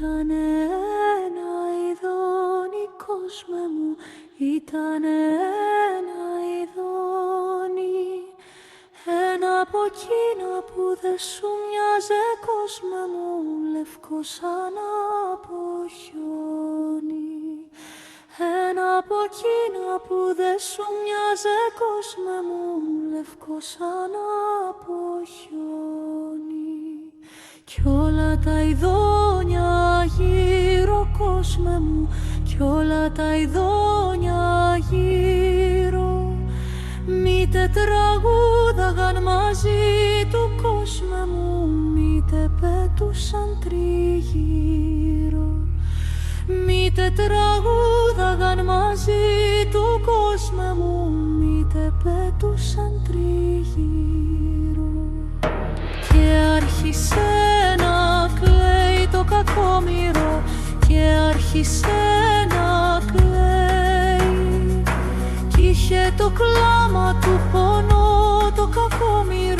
Ήτανε ένα ειδόνι, κόσμε μου, ήτανε ένα ειδόνι. Ένα από εκείνα που δε σου μοιάζε, κόσμε μου, λευκό σαν από χιόνι. Ένα από εκείνα που δε σου μοιάζε, κόσμε μου, λευκό σαν από χιόνι. Κι όλα τα ειδόνια γύρω, κόσμε μου, κι όλα τα ειδόνια γύρω, μήτε τραγούδαγαν μαζί του, κόσμε μου, μήτε πέτουσαν τριγύρω. Μήτε τραγούδαγαν μαζί του, κόσμε μου, μήτε πέτουσαν τριγύρω. Και άρχισε να κλαίει το κακόμοιρο, και άρχισε να κλαίει, κι είχε το κλάμα του